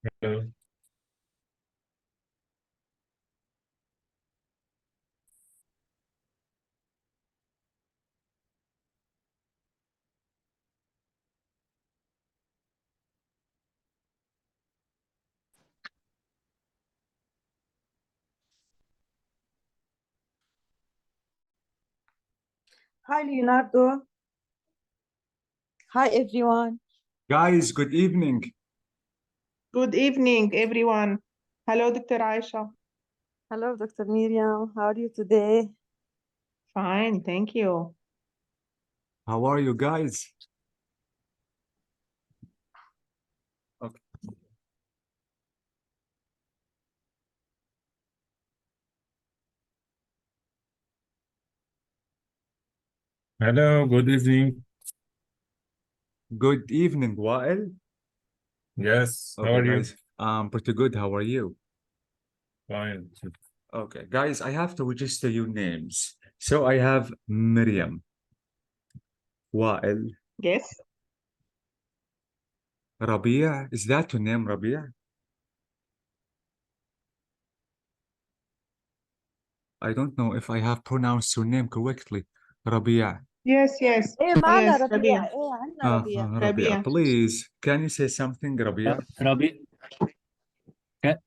Hello. Hi, Leonardo. Hi, everyone. Guys, good evening. Good evening, everyone. Hello, Dr. Aisha. Hello, Dr. Miriam. How are you today? Fine, thank you. How are you guys? Okay. Hello, good evening. Good evening, Wael. Yes, how Okay, are you? guys. Pretty good. How are you? Fine. Okay, guys, I have to register your names. So I have Miriam, Wael, Yes, Rabia. Is that your name, Rabia? I don't know if I have pronounced your name correctly. Rabia. yes, yes, إيه معنا yes, ربيع Rabia. إيه عنا ربيع Rabia, Rabia. please, can you say something, Rabia? Rabi,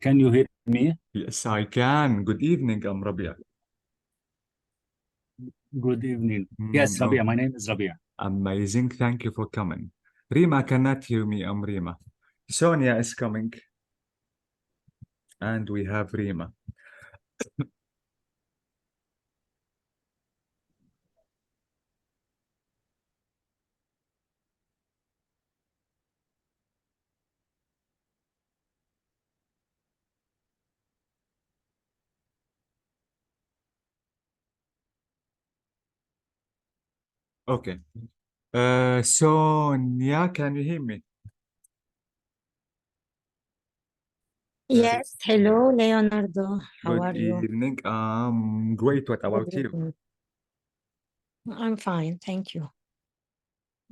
can you hear me? Yes, I can. Good evening, Rabia. Good evening. Yes, Oh, Rabia. My name is Rabia. amazing. Thank you for coming. Rima cannot hear me, Rima. Sonia is coming. And we have Rima. Okay. Sonia, can you hear me? Yes, hello, Leonardo. How are Good you? evening. Great. What about you? Everything. I'm fine, thank you.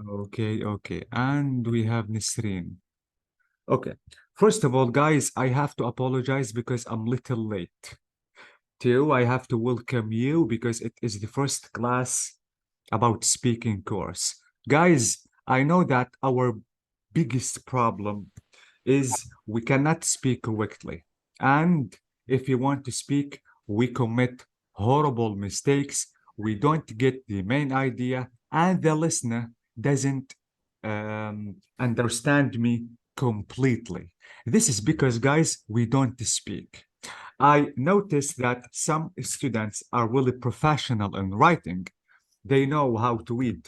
Okay, okay. And we have Nisreen. Okay. First of all, guys, I have to apologize because I'm little late. Two, I have to welcome you because it is the first class about speaking course. Guys, I know that our biggest problem is we cannot speak correctly. And if you want to speak, we commit horrible mistakes. We don't get the main idea, and the listener doesn't understand me completely. This is because, guys, we don't speak. I noticed that some students are really professional in writing. They know how to read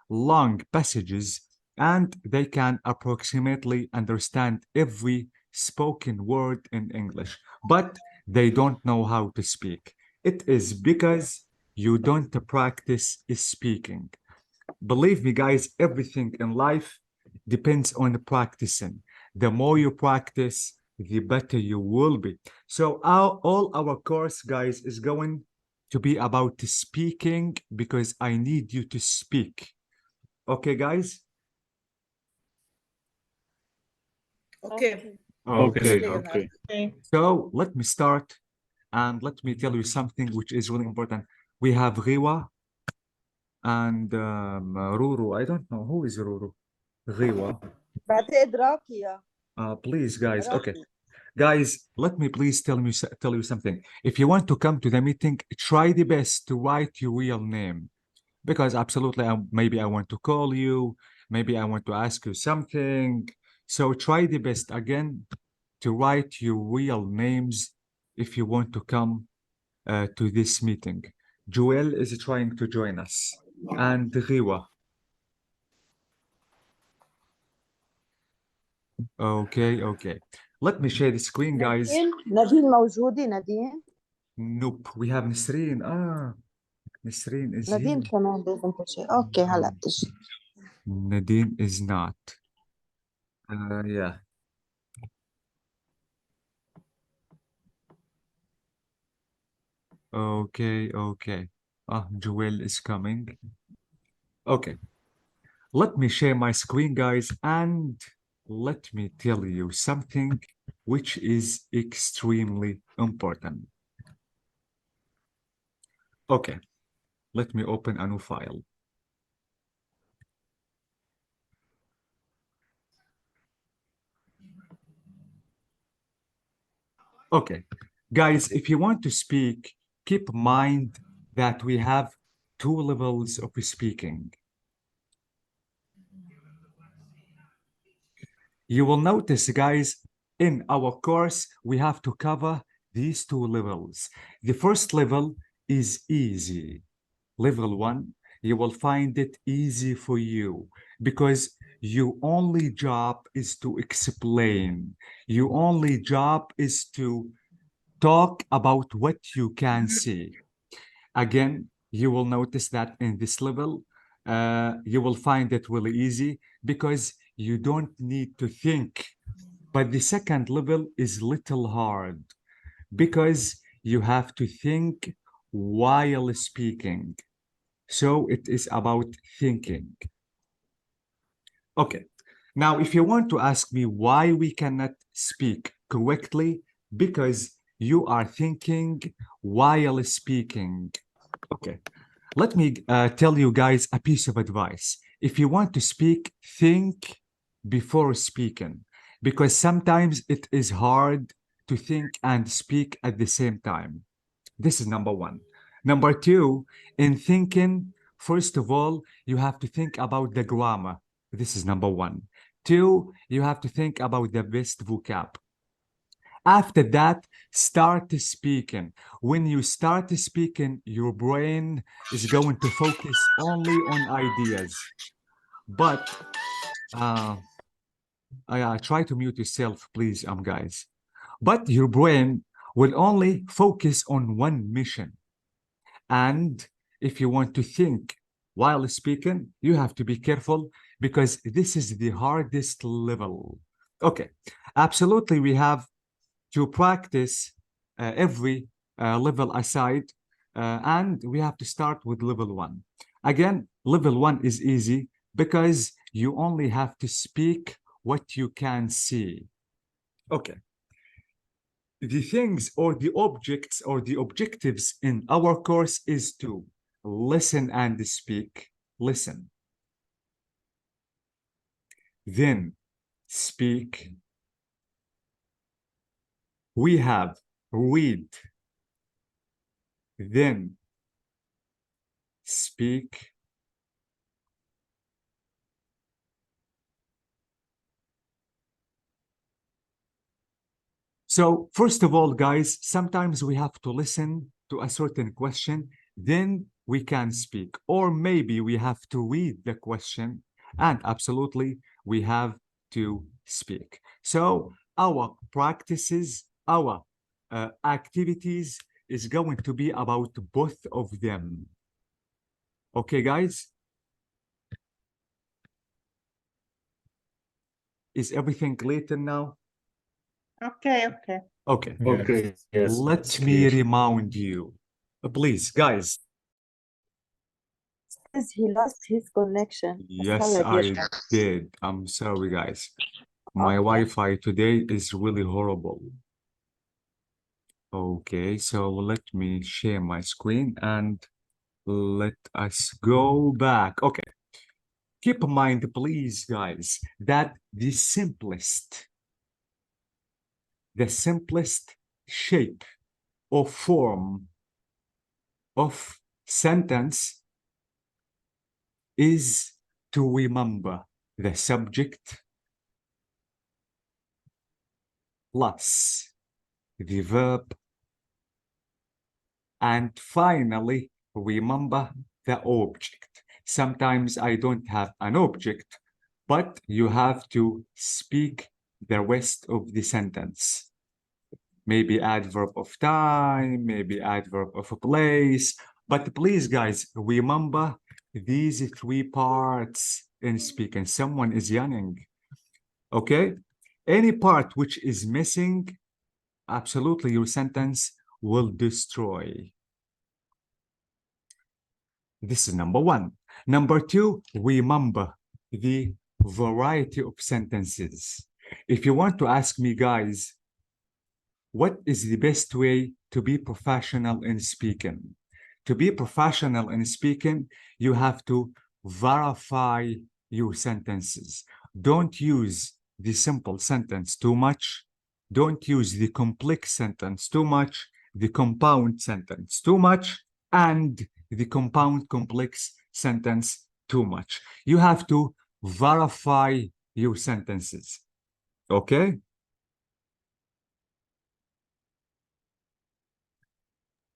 long passages and they can approximately understand every spoken word in English, but they don't know how to speak. It is because you don't practice speaking. Believe me, guys, everything in life depends on practicing. The more you practice, the better you will be. So all our course, guys, is going to be about speaking because I need you to speak. Okay, guys? Okay. Okay. Okay. Okay. So let me start and let me tell you something which is really important. We have Riwa and Ruru. I don't know who is Ruru. Riwa. بعتقد راقية Please, guys. Okay. راقية Guys, let me please tell you something. If you want to come to the meeting, try the best to write your real name. Because absolutely, maybe I want to call you, maybe I want to ask you something. So try the best again to write your real names if you want to come to this meeting. Joel is trying to join us. And Riwa. Okay, okay. Let me share the screen, guys. نادين موجودة نادين Nope, we have Nisreen. Nisreen is نادين here. كمان لازم تجي أوكي هلا بتجي Nadine is not. Yeah. Okay, okay. Joel is coming. Okay. Let me share my screen, guys, and let me tell you something which is extremely important. Okay, let me open a new file. Okay, guys, if you want to speak, keep in mind that we have two levels of speaking. You will notice, guys, in our course, we have to cover these two levels. The first level is easy. Level 1, you will find it easy for you because your only job is to explain. Your only job is to talk about what you can see. Again, you will notice that in this level, you will find it really easy because you don't need to think. But the second level is little hard because you have to think while speaking. So it is about thinking. Okay. Now, if you want to ask me why we cannot speak correctly, because you are thinking while speaking. Okay. Let me tell you guys a piece of advice. If you want to speak, think before speaking, because sometimes it is hard to think and speak at the same time. This is number one. Number two, in thinking, first of all, you have to think about the grammar. This is number one. Two, you have to think about the best vocab. After that, start speaking. When you start speaking, your brain is going to focus only on ideas. But try to mute yourself, please, guys. But your brain will only focus on one mission. And if you want to think while speaking, you have to be careful because this is the hardest level. Okay, absolutely, we have to practice every level aside, and we have to start with level 1. Again, level 1 is easy because you only have to speak what you can see. Okay. The things or the objects or the objectives in our course is to listen and speak. Listen. Then speak. We have read. Then speak. So first of all, guys, sometimes we have to listen to a certain question, then we can speak. Or maybe we have to read the question, and absolutely, we have to speak. So our practices, our activities is going to be about both of them. Okay, guys? Is everything clear now? Okay, okay. Okay. Okay. Yes. Let me remind you, please, guys. Says he lost his connection. Yes, I did. I'm sorry, guys. My Wi-Fi today is really horrible. Okay, so let me share my screen and let us go back. Okay. Keep in mind, please, guys, that the simplest shape or form of sentence is to remember the subject plus the verb, and finally remember the object. Sometimes I don't have an object, but you have to speak the rest of the sentence. Maybe adverb of time, maybe adverb of a place. But please, guys, remember these 3 parts in speaking. Someone is yawning. Okay? Any part which is missing, absolutely your sentence will destroy. This is number 1. Number 2, remember the variety of sentences. If you want to ask me, guys, what is the best way to be professional in speaking? To be professional in speaking, you have to verify your sentences. Don't use the simple sentence too much. Don't use the complex sentence too much, the compound sentence too much, and the compound complex sentence too much. You have to verify your sentences. Okay?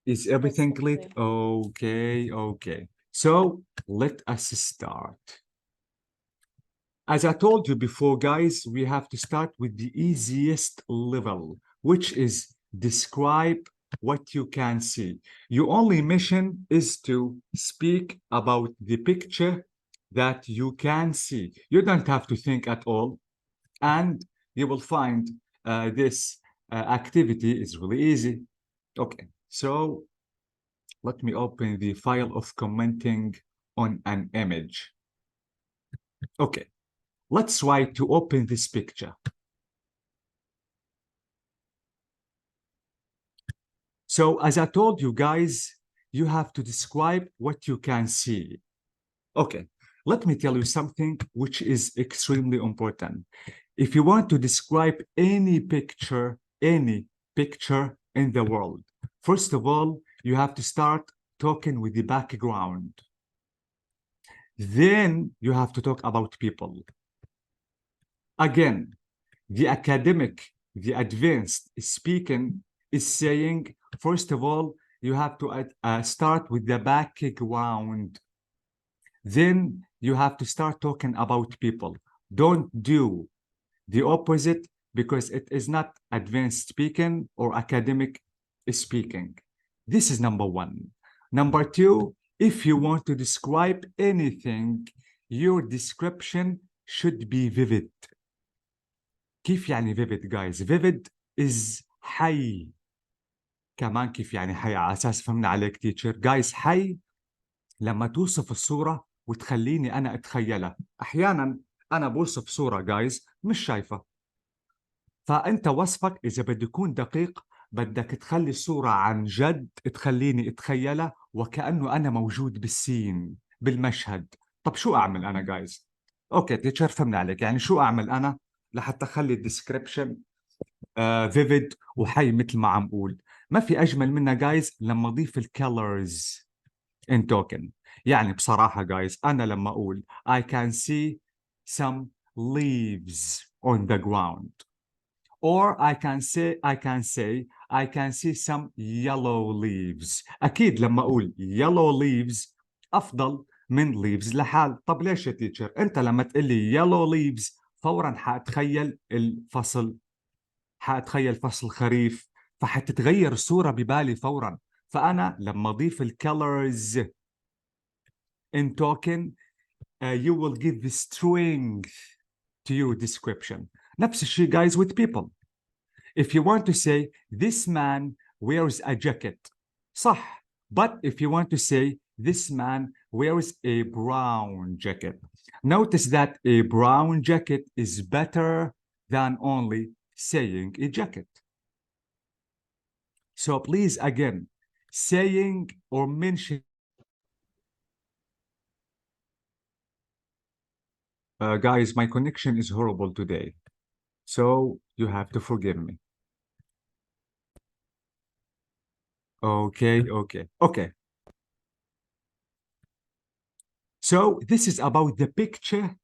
Is everything clear? Okay, okay. So let us start. As I told you before, guys, we have to start with the easiest level, which is describe what you can see. Your only mission is to speak about the picture that you can see. You don't have to think at all. And you will find this activity is really easy. Okay, so let me open the file of commenting on an image. Okay, let's try to open this picture. So as I told you guys, you have to describe what you can see. Okay, let me tell you something which is extremely important. If you want to describe any picture in the world, first of all, you have to start talking with the background. Then you have to talk about people. Again, the academic, the advanced speaking is saying, first of all, you have to start with the background. Then you have to start talking about people. Don't do the opposite because it is not advanced speaking or academic speaking. This is number one. Number two, if you want to describe anything, your description should be vivid. كيف يعني vivid guys? Vivid is حي. كمان كيف يعني حي؟ على أساس فهمنا عليك teacher. Guys, حي لما توصف الصورة وتخليني أنا أتخيلها. أحيانا أنا بوصف صورة guys مش شايفة. فأنت وصفك إذا بده يكون دقيق بدك تخلي الصورة عن جد تخليني أتخيلها وكأنه أنا موجود بالسين بالمشهد. طب شو أعمل أنا جايز؟ أوكي تيتشر فهمنا عليك. يعني شو أعمل أنا لحتى أخلي الديسكريبشن فيفيد وحي مثل ما عم أقول؟ ما في أجمل منها جايز لما أضيف الكالرز in token. يعني بصراحة جايز أنا لما أقول I can see some leaves on the ground. Or I can say I can see some yellow leaves. أكيد لما أقول yellow leaves أفضل من leaves لحال. طب ليش يا تيتشر؟ أنت لما تقول لي yellow leaves فورا حأتخيل الفصل، حأتخيل فصل خريف، فحتتغير الصورة ببالي فورا. فأنا لما أضيف الcolors in token you will give the strength to your description. نفس الشيء guys with people. If you want to say this man wears a jacket صح, but if you want to say this man wears a brown jacket, notice that a brown jacket is better than only saying a jacket. So please again, saying or mentioning guys, my connection is horrible today, so you have to forgive me. Okay. So this is about the picture.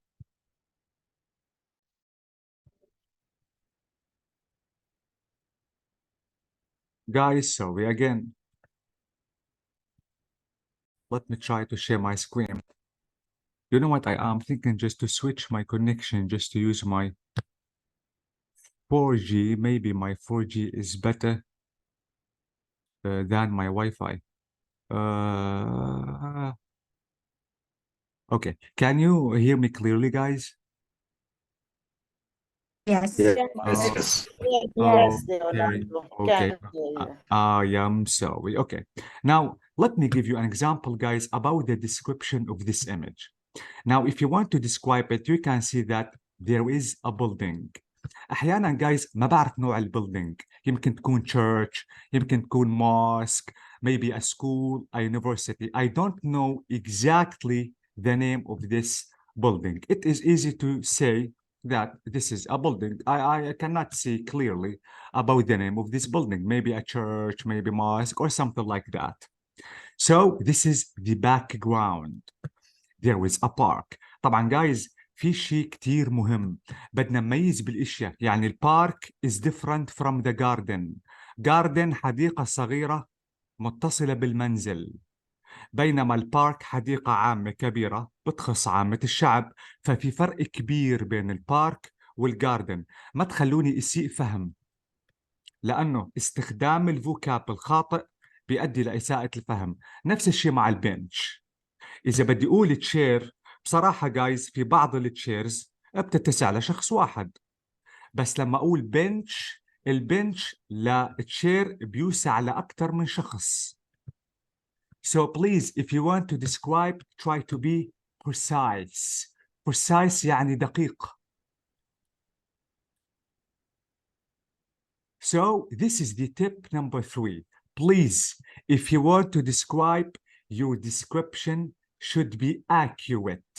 Guys, sorry again. Let me try to share my screen. You know what? I am thinking just to switch my connection, just to use my 4G. Maybe my 4G is better than my Wi-Fi. Okay. Can you hear me clearly, guys? Yes. Yes. Yes. Yes, Okay. Leonardo. Okay. Can hear you. I am sorry. Okay. Now, let me give you an example, guys, about the description of this image. Now, if you want to describe it, you can see that there is a building. أحيانا guys ما بعرف نوع البيلدينج، يمكن تكون church، يمكن تكون mosque, maybe a school, a university. I don't know exactly the name of this building. It is easy to say that this is a building. I cannot see clearly about the name of this building. Maybe a church, maybe mosque, or something like that. So this is the background. There is a park. طبعا guys في شيء كتير مهم بدنا نميز بالاشياء. يعني البارك is different from the garden. garden حديقة صغيرة متصلة بالمنزل، بينما البارك حديقة عامة كبيرة بتخص عامة الشعب. ففي فرق كبير بين البارك والجاردن. ما تخلوني اسيء فهم، لأنه استخدام الفوكاب الخاطئ بيؤدي لإساءة الفهم. نفس الشيء مع البنش. إذا بدي أقول تشير، بصراحة جايز في بعض التشيرز بتتسع لشخص واحد، بس لما أقول بنش، البنش لتشير بيوسع لأكثر من شخص. So please, if you want to describe, try to be precise. Precise يعني دقيق. So this is the tip number 3. Please, if you want to describe, your description should be accurate.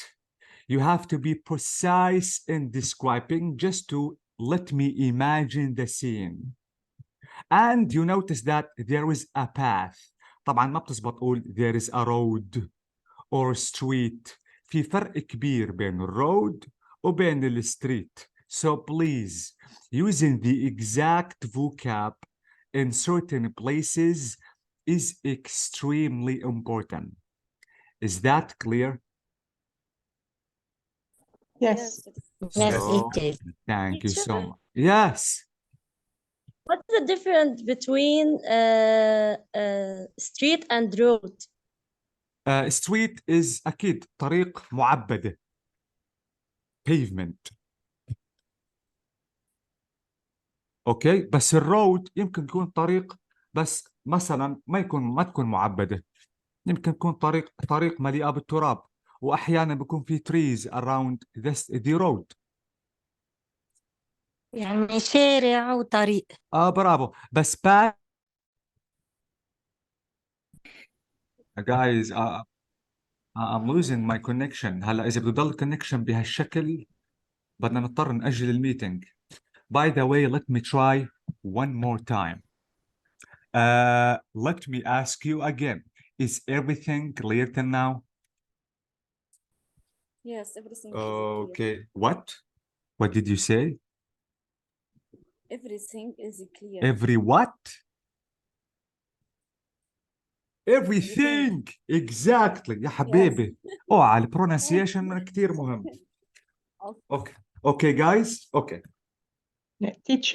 You have to be precise in describing just to let me imagine the scene. And you notice that there is a path. طبعا ما بتزبط أقول there is a road or street. في فرق كبير بين الروad وبين الستريت. So please, using the exact vocab in certain places is extremely important. Is that clear? Yes. Yes, So, it is. thank you so Teacher? much. Yes. What's the difference between street and road? Street is أكيد طريق معبدة. pavement. اوكي، بس الرود يمكن تكون طريق، بس مثلا ما تكون معبده، يمكن تكون طريق مليئه بالتراب، واحيانا بيكون في trees around the road. يعني شارع وطريق. برافو. بس guys I'm losing my connection. هلا اذا بده يضل connection بهالشكل بدنا نضطر نأجل الميتنج. By the way, let me try one more time. Let me ask you again. Is everything clear till now? Yes, everything is clear. Okay. What did you say? Everything is clear. Every what? Everything. Exactly. يا حبيبي. على البرونسيشن كتير مهم. Okay. Okay, guys. Okay. Teacher.